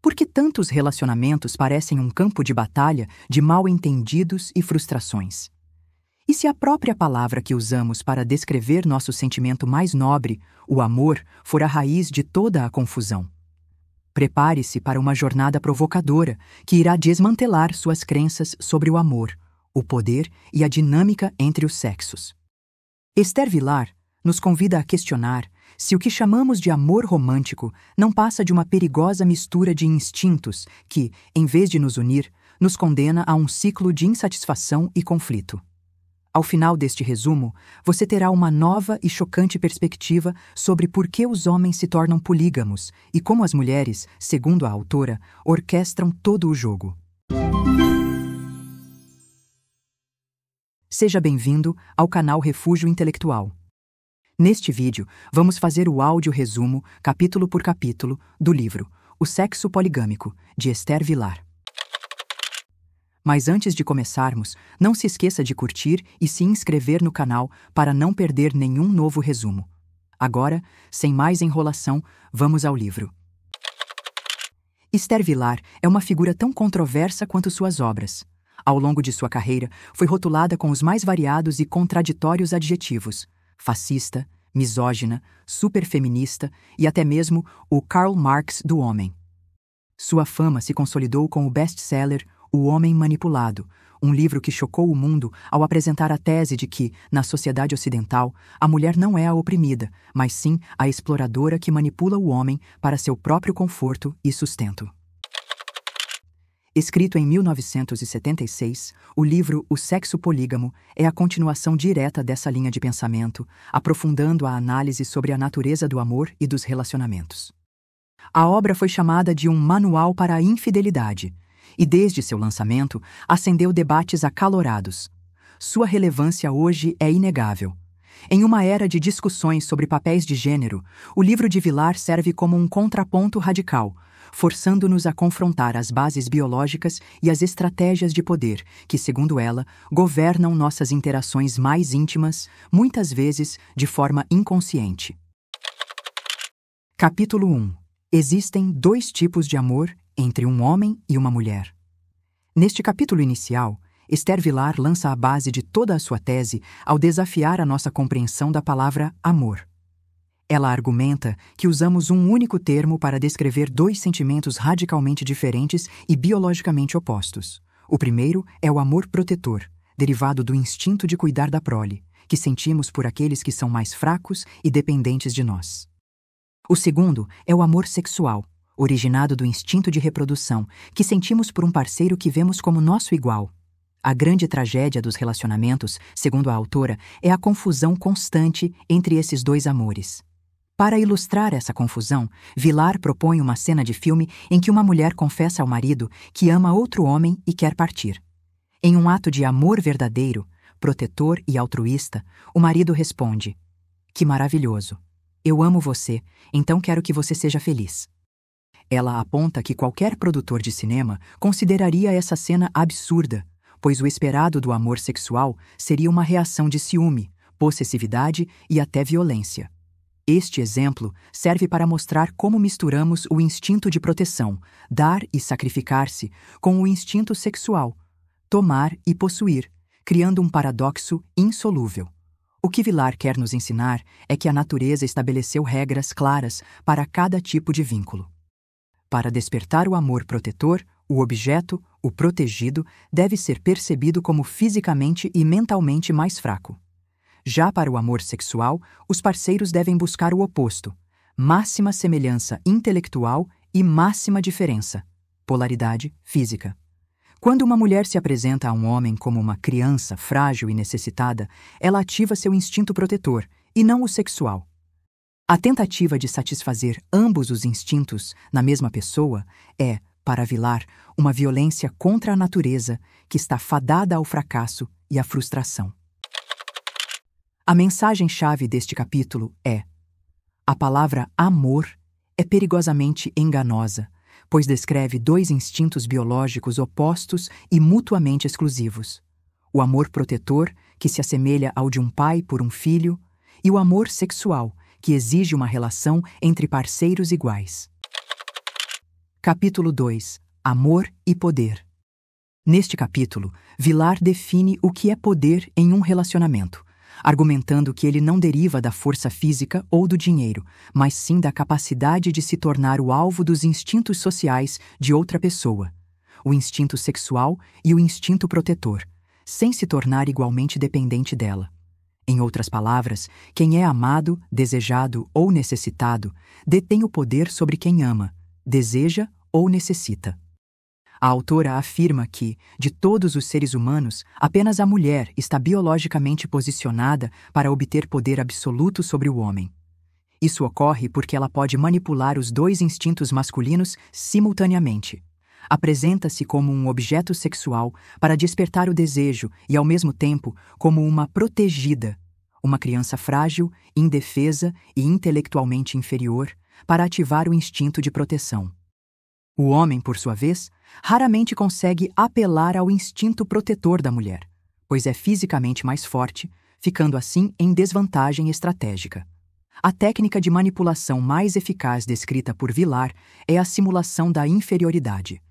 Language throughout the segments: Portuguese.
Por que tantos relacionamentos parecem um campo de batalha de mal-entendidos e frustrações? E se a própria palavra que usamos para descrever nosso sentimento mais nobre, o amor, for a raiz de toda a confusão? Prepare-se para uma jornada provocadora que irá desmantelar suas crenças sobre o amor, o poder e a dinâmica entre os sexos. Esther Vilar nos convida a questionar se o que chamamos de amor romântico não passa de uma perigosa mistura de instintos que, em vez de nos unir, nos condena a um ciclo de insatisfação e conflito. Ao final deste resumo, você terá uma nova e chocante perspectiva sobre por que os homens se tornam polígamos e como as mulheres, segundo a autora, orquestram todo o jogo. Seja bem-vindo ao canal Refúgio Intelectual. Neste vídeo, vamos fazer o áudio resumo, capítulo por capítulo, do livro O Sexo Poligâmico, de Esther Vilar. Mas antes de começarmos, não se esqueça de curtir e se inscrever no canal para não perder nenhum novo resumo. Agora, sem mais enrolação, vamos ao livro. Esther Vilar é uma figura tão controversa quanto suas obras. Ao longo de sua carreira, foi rotulada com os mais variados e contraditórios adjetivos: fascista, misógina, superfeminista e até mesmo o Karl Marx do homem. Sua fama se consolidou com o best-seller O Homem Manipulado, um livro que chocou o mundo ao apresentar a tese de que, na sociedade ocidental, a mulher não é a oprimida, mas sim a exploradora que manipula o homem para seu próprio conforto e sustento. Escrito em 1976, o livro O Sexo Polígamo é a continuação direta dessa linha de pensamento, aprofundando a análise sobre a natureza do amor e dos relacionamentos. A obra foi chamada de um manual para a infidelidade, e desde seu lançamento acendeu debates acalorados. Sua relevância hoje é inegável. Em uma era de discussões sobre papéis de gênero, o livro de Vilar serve como um contraponto radical, forçando-nos a confrontar as bases biológicas e as estratégias de poder que, segundo ela, governam nossas interações mais íntimas, muitas vezes de forma inconsciente. Capítulo 1. Existem dois tipos de amor entre um homem e uma mulher. Neste capítulo inicial, Esther Vilar lança a base de toda a sua tese ao desafiar a nossa compreensão da palavra amor. Ela argumenta que usamos um único termo para descrever dois sentimentos radicalmente diferentes e biologicamente opostos. O primeiro é o amor protetor, derivado do instinto de cuidar da prole, que sentimos por aqueles que são mais fracos e dependentes de nós. O segundo é o amor sexual, originado do instinto de reprodução, que sentimos por um parceiro que vemos como nosso igual. A grande tragédia dos relacionamentos, segundo a autora, é a confusão constante entre esses dois amores. Para ilustrar essa confusão, Vilar propõe uma cena de filme em que uma mulher confessa ao marido que ama outro homem e quer partir. Em um ato de amor verdadeiro, protetor e altruísta, o marido responde: "Que maravilhoso! Eu amo você, então quero que você seja feliz." Ela aponta que qualquer produtor de cinema consideraria essa cena absurda, pois o esperado do amor sexual seria uma reação de ciúme, possessividade e até violência. Este exemplo serve para mostrar como misturamos o instinto de proteção, dar e sacrificar-se, com o instinto sexual, tomar e possuir, criando um paradoxo insolúvel. O que Vilar quer nos ensinar é que a natureza estabeleceu regras claras para cada tipo de vínculo. Para despertar o amor protetor, o objeto, o protegido, deve ser percebido como fisicamente e mentalmente mais fraco. Já para o amor sexual, os parceiros devem buscar o oposto: máxima semelhança intelectual e máxima diferença, polaridade física. Quando uma mulher se apresenta a um homem como uma criança frágil e necessitada, ela ativa seu instinto protetor, e não o sexual. A tentativa de satisfazer ambos os instintos na mesma pessoa é, para Vilar, uma violência contra a natureza que está fadada ao fracasso e à frustração. A mensagem-chave deste capítulo é: a palavra amor é perigosamente enganosa, pois descreve dois instintos biológicos opostos e mutuamente exclusivos: o amor protetor, que se assemelha ao de um pai por um filho, e o amor sexual, que exige uma relação entre parceiros iguais. Capítulo 2. Amor e poder. Neste capítulo, Vilar define o que é poder em um relacionamento, argumentando que ele não deriva da força física ou do dinheiro, mas sim da capacidade de se tornar o alvo dos instintos sociais de outra pessoa, o instinto sexual e o instinto protetor, sem se tornar igualmente dependente dela. Em outras palavras, quem é amado, desejado ou necessitado detém o poder sobre quem ama, deseja ou necessita. A autora afirma que, de todos os seres humanos, apenas a mulher está biologicamente posicionada para obter poder absoluto sobre o homem. Isso ocorre porque ela pode manipular os dois instintos masculinos simultaneamente. Apresenta-se como um objeto sexual para despertar o desejo e, ao mesmo tempo, como uma protegida, uma criança frágil, indefesa e intelectualmente inferior, para ativar o instinto de proteção. O homem, por sua vez, raramente consegue apelar ao instinto protetor da mulher, pois é fisicamente mais forte, ficando assim em desvantagem estratégica. A técnica de manipulação mais eficaz descrita por Vilar é a simulação da inferioridade.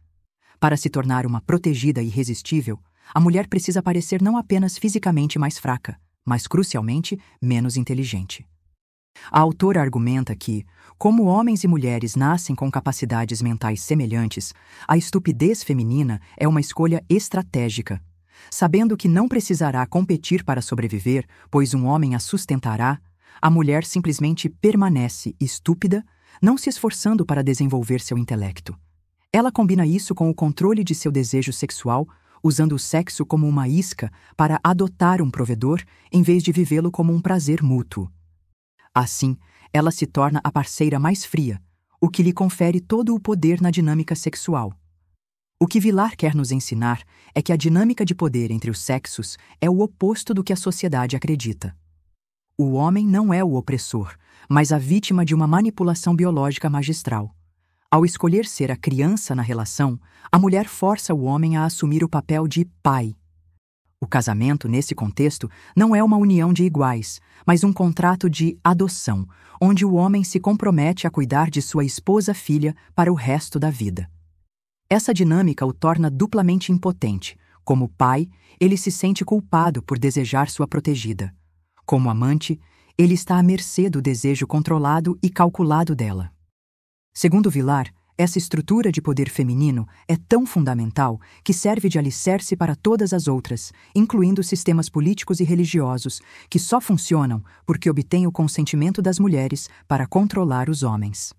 Para se tornar uma protegida irresistível, a mulher precisa parecer não apenas fisicamente mais fraca, mas crucialmente menos inteligente. A autora argumenta que, como homens e mulheres nascem com capacidades mentais semelhantes, a estupidez feminina é uma escolha estratégica. Sabendo que não precisará competir para sobreviver, pois um homem a sustentará, a mulher simplesmente permanece estúpida, não se esforçando para desenvolver seu intelecto. Ela combina isso com o controle de seu desejo sexual, usando o sexo como uma isca para adotar um provedor em vez de vivê-lo como um prazer mútuo. Assim, ela se torna a parceira mais fria, o que lhe confere todo o poder na dinâmica sexual. O que Vilar quer nos ensinar é que a dinâmica de poder entre os sexos é o oposto do que a sociedade acredita. O homem não é o opressor, mas a vítima de uma manipulação biológica magistral. Ao escolher ser a criança na relação, a mulher força o homem a assumir o papel de pai. O casamento, nesse contexto, não é uma união de iguais, mas um contrato de adoção, onde o homem se compromete a cuidar de sua esposa-filha para o resto da vida. Essa dinâmica o torna duplamente impotente. Como pai, ele se sente culpado por desejar sua protegida. Como amante, ele está à mercê do desejo controlado e calculado dela. Segundo Vilar, essa estrutura de poder feminino é tão fundamental que serve de alicerce para todas as outras, incluindo sistemas políticos e religiosos, que só funcionam porque obtêm o consentimento das mulheres para controlar os homens.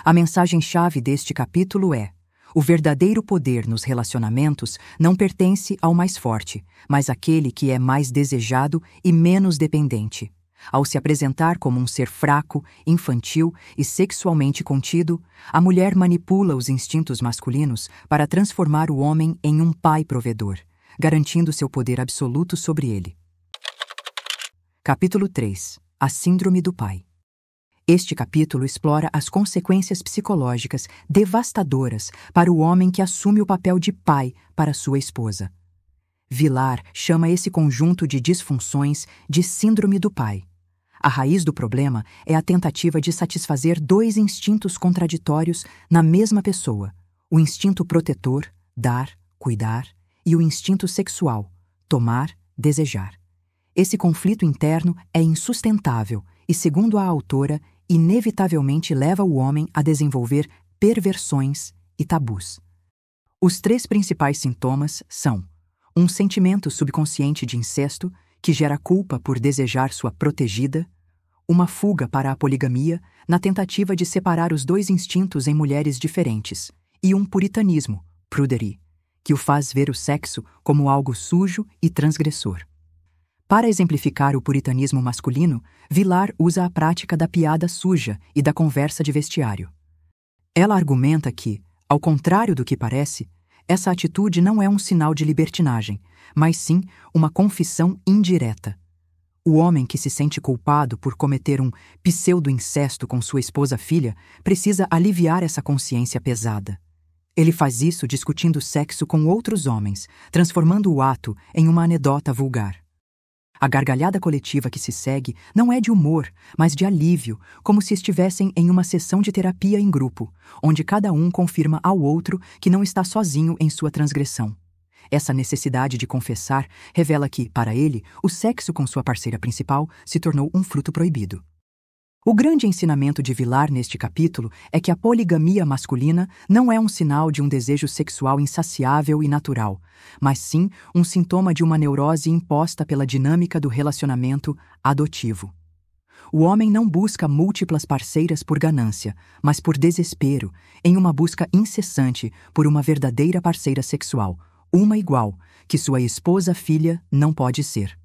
A mensagem-chave deste capítulo é: o verdadeiro poder nos relacionamentos não pertence ao mais forte, mas àquele que é mais desejado e menos dependente. Ao se apresentar como um ser fraco, infantil e sexualmente contido, a mulher manipula os instintos masculinos para transformar o homem em um pai provedor, garantindo seu poder absoluto sobre ele. Capítulo 3. A Síndrome do Pai. Este capítulo explora as consequências psicológicas devastadoras para o homem que assume o papel de pai para sua esposa. Vilar chama esse conjunto de disfunções de síndrome do pai. A raiz do problema é a tentativa de satisfazer dois instintos contraditórios na mesma pessoa: o instinto protetor, dar, cuidar, e o instinto sexual, tomar, desejar. Esse conflito interno é insustentável e, segundo a autora, inevitavelmente leva o homem a desenvolver perversões e tabus. Os três principais sintomas são: um sentimento subconsciente de incesto, que gera culpa por desejar sua protegida, uma fuga para a poligamia, na tentativa de separar os dois instintos em mulheres diferentes, e um puritanismo, prudery, que o faz ver o sexo como algo sujo e transgressor. Para exemplificar o puritanismo masculino, Vilar usa a prática da piada suja e da conversa de vestiário. Ela argumenta que, ao contrário do que parece, essa atitude não é um sinal de libertinagem, mas sim uma confissão indireta. O homem que se sente culpado por cometer um pseudo-incesto com sua esposa-filha precisa aliviar essa consciência pesada. Ele faz isso discutindo sexo com outros homens, transformando o ato em uma anedota vulgar. A gargalhada coletiva que se segue não é de humor, mas de alívio, como se estivessem em uma sessão de terapia em grupo, onde cada um confirma ao outro que não está sozinho em sua transgressão. Essa necessidade de confessar revela que, para ele, o sexo com sua parceira principal se tornou um fruto proibido. O grande ensinamento de Vilar neste capítulo é que a poligamia masculina não é um sinal de um desejo sexual insaciável e natural, mas sim um sintoma de uma neurose imposta pela dinâmica do relacionamento adotivo. O homem não busca múltiplas parceiras por ganância, mas por desespero, em uma busca incessante por uma verdadeira parceira sexual, uma igual, que sua esposa-filha não pode ser.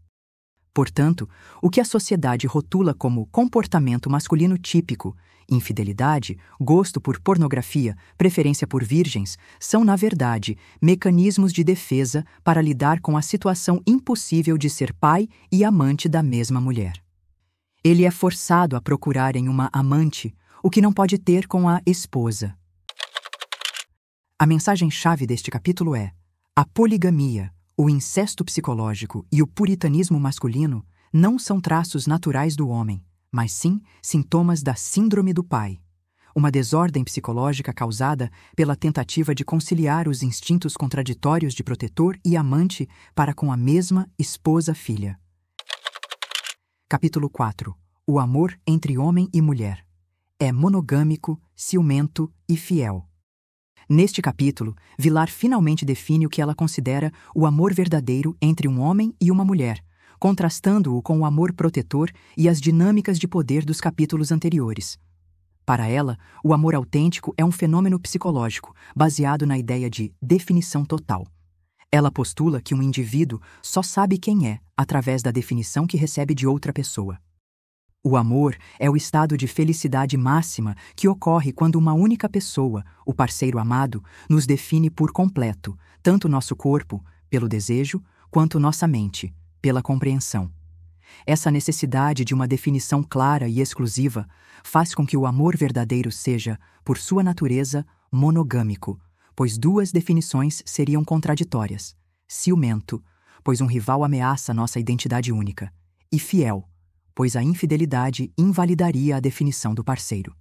Portanto, o que a sociedade rotula como comportamento masculino típico, infidelidade, gosto por pornografia, preferência por virgens, são, na verdade, mecanismos de defesa para lidar com a situação impossível de ser pai e amante da mesma mulher. Ele é forçado a procurar em uma amante o que não pode ter com a esposa. A mensagem-chave deste capítulo é: a poligamia, o incesto psicológico e o puritanismo masculino não são traços naturais do homem, mas sim sintomas da síndrome do pai, uma desordem psicológica causada pela tentativa de conciliar os instintos contraditórios de protetor e amante para com a mesma esposa-filha. Capítulo 4. O amor entre homem e mulher. É monogâmico, ciumento e fiel. Neste capítulo, Vilar finalmente define o que ela considera o amor verdadeiro entre um homem e uma mulher, contrastando-o com o amor protetor e as dinâmicas de poder dos capítulos anteriores. Para ela, o amor autêntico é um fenômeno psicológico, baseado na ideia de definição total. Ela postula que um indivíduo só sabe quem é através da definição que recebe de outra pessoa. O amor é o estado de felicidade máxima que ocorre quando uma única pessoa, o parceiro amado, nos define por completo, tanto nosso corpo, pelo desejo, quanto nossa mente, pela compreensão. Essa necessidade de uma definição clara e exclusiva faz com que o amor verdadeiro seja, por sua natureza, monogâmico, pois duas definições seriam contraditórias: ciumento, pois um rival ameaça nossa identidade única, e fiel, pois a infidelidade invalidaria a definição do parceiro.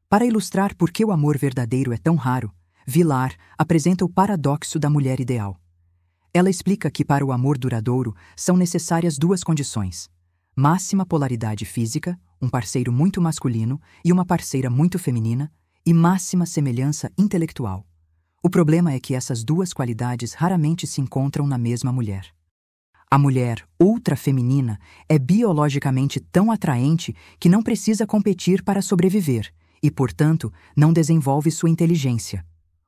Para ilustrar por que o amor verdadeiro é tão raro, Vilar apresenta o paradoxo da mulher ideal. Ela explica que para o amor duradouro são necessárias duas condições: máxima polaridade física, um parceiro muito masculino e uma parceira muito feminina, e máxima semelhança intelectual. O problema é que essas duas qualidades raramente se encontram na mesma mulher. A mulher ultra-feminina é biologicamente tão atraente que não precisa competir para sobreviver e, portanto, não desenvolve sua inteligência.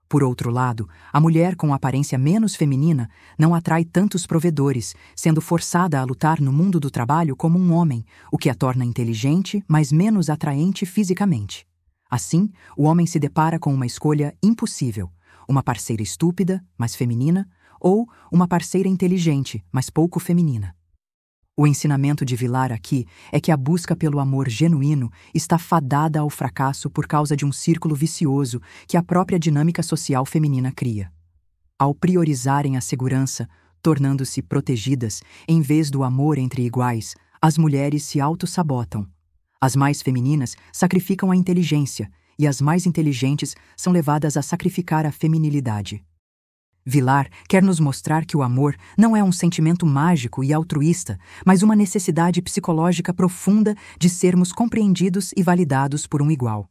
Por outro lado, a mulher com aparência menos feminina não atrai tantos provedores, sendo forçada a lutar no mundo do trabalho como um homem, o que a torna inteligente, mas menos atraente fisicamente. Assim, o homem se depara com uma escolha impossível: uma parceira estúpida, mas feminina, ou uma parceira inteligente, mas pouco feminina. O ensinamento de Vilar aqui é que a busca pelo amor genuíno está fadada ao fracasso por causa de um círculo vicioso que a própria dinâmica social feminina cria. Ao priorizarem a segurança, tornando-se protegidas, em vez do amor entre iguais, as mulheres se auto-sabotam. As mais femininas sacrificam a inteligência, e as mais inteligentes são levadas a sacrificar a feminilidade. Vilar quer nos mostrar que o amor não é um sentimento mágico e altruísta, mas uma necessidade psicológica profunda de sermos compreendidos e validados por um igual.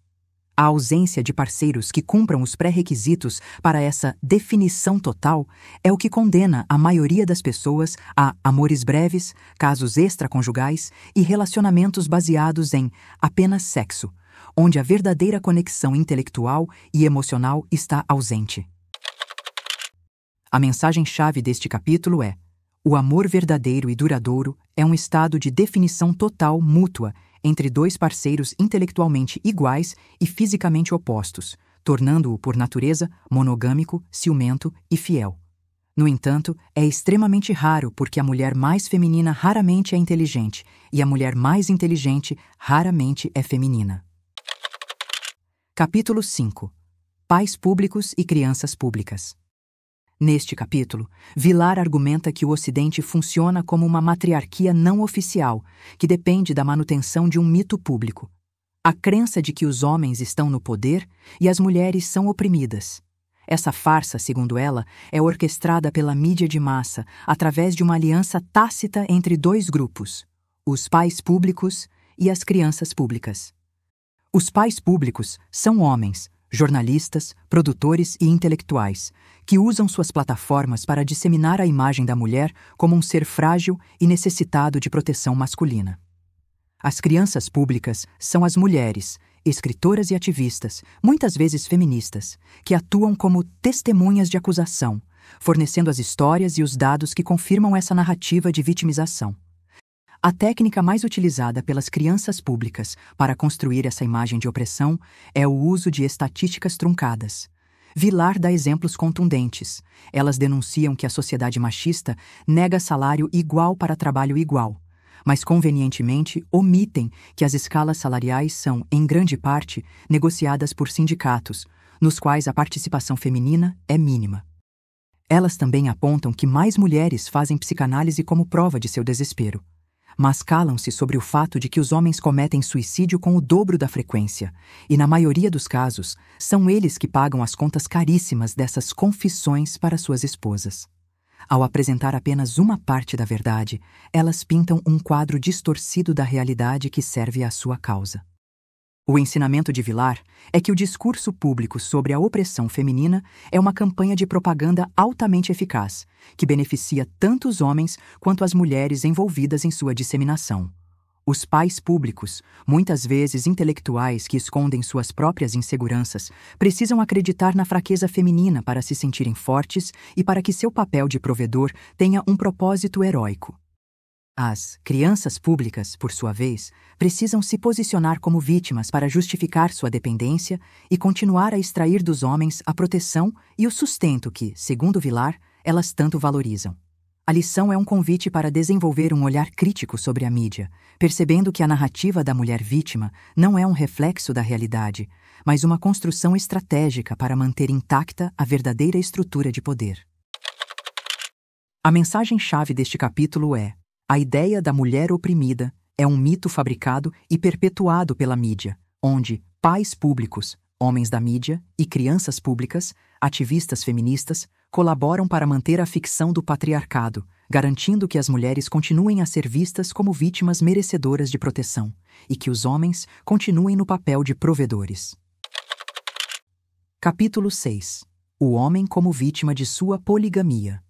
A ausência de parceiros que cumpram os pré-requisitos para essa definição total é o que condena a maioria das pessoas a amores breves, casos extraconjugais e relacionamentos baseados em apenas sexo, onde a verdadeira conexão intelectual e emocional está ausente. A mensagem-chave deste capítulo é: o amor verdadeiro e duradouro é um estado de definição total mútua entre dois parceiros intelectualmente iguais e fisicamente opostos, tornando-o, por natureza, monogâmico, ciumento e fiel. No entanto, é extremamente raro porque a mulher mais feminina raramente é inteligente e a mulher mais inteligente raramente é feminina. Capítulo 5. Pais públicos e crianças públicas. Neste capítulo, Vilar argumenta que o Ocidente funciona como uma matriarquia não oficial, que depende da manutenção de um mito público. A crença de que os homens estão no poder e as mulheres são oprimidas. Essa farsa, segundo ela, é orquestrada pela mídia de massa através de uma aliança tácita entre dois grupos: os pais públicos e as crianças públicas. Os pais públicos são homens, jornalistas, produtores e intelectuais, que usam suas plataformas para disseminar a imagem da mulher como um ser frágil e necessitado de proteção masculina. As crianças públicas são as mulheres, escritoras e ativistas, muitas vezes feministas, que atuam como testemunhas de acusação, fornecendo as histórias e os dados que confirmam essa narrativa de vitimização. A técnica mais utilizada pelas crianças públicas para construir essa imagem de opressão é o uso de estatísticas truncadas. Vilar dá exemplos contundentes. Elas denunciam que a sociedade machista nega salário igual para trabalho igual, mas convenientemente omitem que as escalas salariais são, em grande parte, negociadas por sindicatos, nos quais a participação feminina é mínima. Elas também apontam que mais mulheres fazem psicanálise como prova de seu desespero, mas calam-se sobre o fato de que os homens cometem suicídio com o dobro da frequência, e na maioria dos casos, são eles que pagam as contas caríssimas dessas confissões para suas esposas. Ao apresentar apenas uma parte da verdade, elas pintam um quadro distorcido da realidade que serve à sua causa. O ensinamento de Vilar é que o discurso público sobre a opressão feminina é uma campanha de propaganda altamente eficaz, que beneficia tanto os homens quanto as mulheres envolvidas em sua disseminação. Os pais públicos, muitas vezes intelectuais que escondem suas próprias inseguranças, precisam acreditar na fraqueza feminina para se sentirem fortes e para que seu papel de provedor tenha um propósito heróico. As crianças públicas, por sua vez, precisam se posicionar como vítimas para justificar sua dependência e continuar a extrair dos homens a proteção e o sustento que, segundo Vilar, elas tanto valorizam. A lição é um convite para desenvolver um olhar crítico sobre a mídia, percebendo que a narrativa da mulher vítima não é um reflexo da realidade, mas uma construção estratégica para manter intacta a verdadeira estrutura de poder. A mensagem-chave deste capítulo é: a ideia da mulher oprimida é um mito fabricado e perpetuado pela mídia, onde pais públicos, homens da mídia e crianças públicas, ativistas feministas, colaboram para manter a ficção do patriarcado, garantindo que as mulheres continuem a ser vistas como vítimas merecedoras de proteção e que os homens continuem no papel de provedores. Capítulo 6. O homem como vítima de sua poligamia.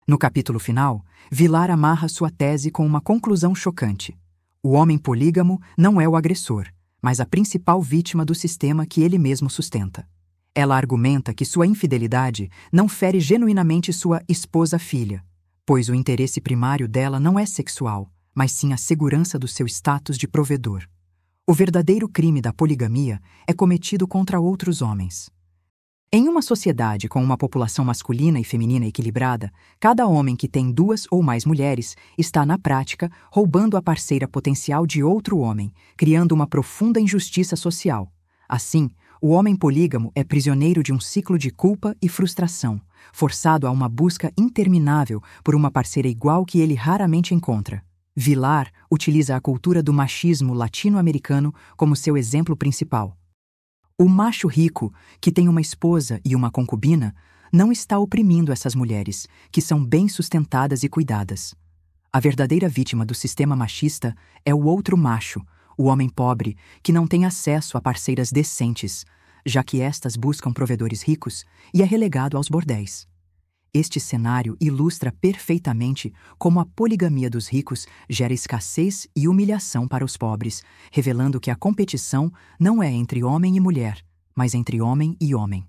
No capítulo final, Vilar amarra sua tese com uma conclusão chocante. O homem polígamo não é o agressor, mas a principal vítima do sistema que ele mesmo sustenta. Ela argumenta que sua infidelidade não fere genuinamente sua esposa-filha, pois o interesse primário dela não é sexual, mas sim a segurança do seu status de provedor. O verdadeiro crime da poligamia é cometido contra outros homens. Em uma sociedade com uma população masculina e feminina equilibrada, cada homem que tem 2 ou mais mulheres está, na prática, roubando a parceira potencial de outro homem, criando uma profunda injustiça social. Assim, o homem polígamo é prisioneiro de um ciclo de culpa e frustração, forçado a uma busca interminável por uma parceira igual que ele raramente encontra. Vilar utiliza a cultura do machismo latino-americano como seu exemplo principal. O macho rico, que tem uma esposa e uma concubina, não está oprimindo essas mulheres, que são bem sustentadas e cuidadas. A verdadeira vítima do sistema machista é o outro macho, o homem pobre, que não tem acesso a parceiras decentes, já que estas buscam provedores ricos e é relegado aos bordéis. Este cenário ilustra perfeitamente como a poligamia dos ricos gera escassez e humilhação para os pobres, revelando que a competição não é entre homem e mulher, mas entre homem e homem.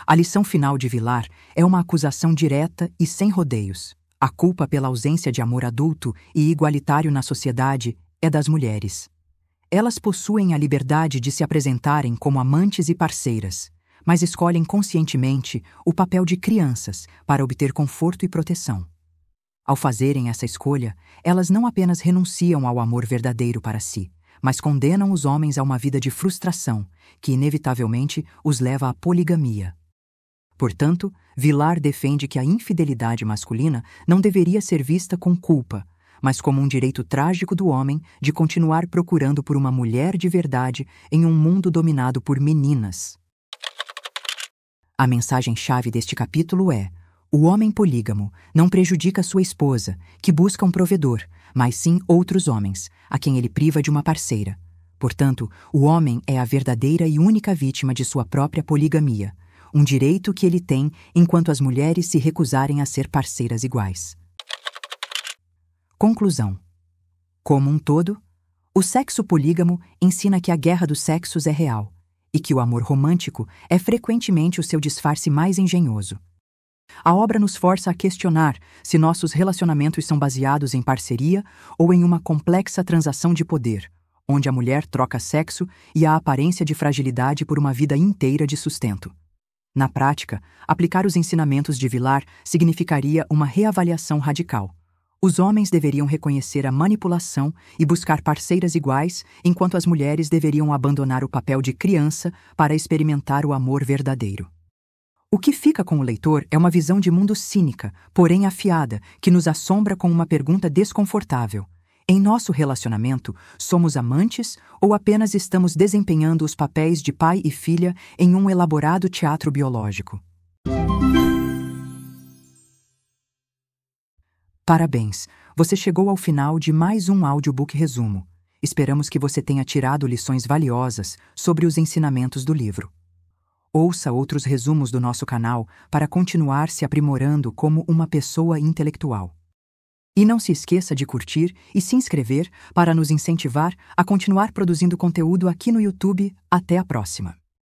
A lição final de Vilar é uma acusação direta e sem rodeios. A culpa pela ausência de amor adulto e igualitário na sociedade é das mulheres. Elas possuem a liberdade de se apresentarem como amantes e parceiras, mas escolhem conscientemente o papel de crianças para obter conforto e proteção. Ao fazerem essa escolha, elas não apenas renunciam ao amor verdadeiro para si, mas condenam os homens a uma vida de frustração, que inevitavelmente os leva à poligamia. Portanto, Vilar defende que a infidelidade masculina não deveria ser vista com culpa, mas como um direito trágico do homem de continuar procurando por uma mulher de verdade em um mundo dominado por meninas. A mensagem-chave deste capítulo é: o homem polígamo não prejudica sua esposa, que busca um provedor, mas sim outros homens, a quem ele priva de uma parceira. Portanto, o homem é a verdadeira e única vítima de sua própria poligamia, um direito que ele tem enquanto as mulheres se recusarem a ser parceiras iguais. Conclusão. Como um todo, o sexo polígamo ensina que a guerra dos sexos é real e que o amor romântico é frequentemente o seu disfarce mais engenhoso. A obra nos força a questionar se nossos relacionamentos são baseados em parceria ou em uma complexa transação de poder, onde a mulher troca sexo e a aparência de fragilidade por uma vida inteira de sustento. Na prática, aplicar os ensinamentos de Vilar significaria uma reavaliação radical. Os homens deveriam reconhecer a manipulação e buscar parceiras iguais, enquanto as mulheres deveriam abandonar o papel de criança para experimentar o amor verdadeiro. O que fica com o leitor é uma visão de mundo cínica, porém afiada, que nos assombra com uma pergunta desconfortável. Em nosso relacionamento, somos amantes ou apenas estamos desempenhando os papéis de pai e filha em um elaborado teatro biológico? Parabéns! Você chegou ao final de mais um audiobook resumo. Esperamos que você tenha tirado lições valiosas sobre os ensinamentos do livro. Ouça outros resumos do nosso canal para continuar se aprimorando como uma pessoa intelectual. E não se esqueça de curtir e se inscrever para nos incentivar a continuar produzindo conteúdo aqui no YouTube. Até a próxima!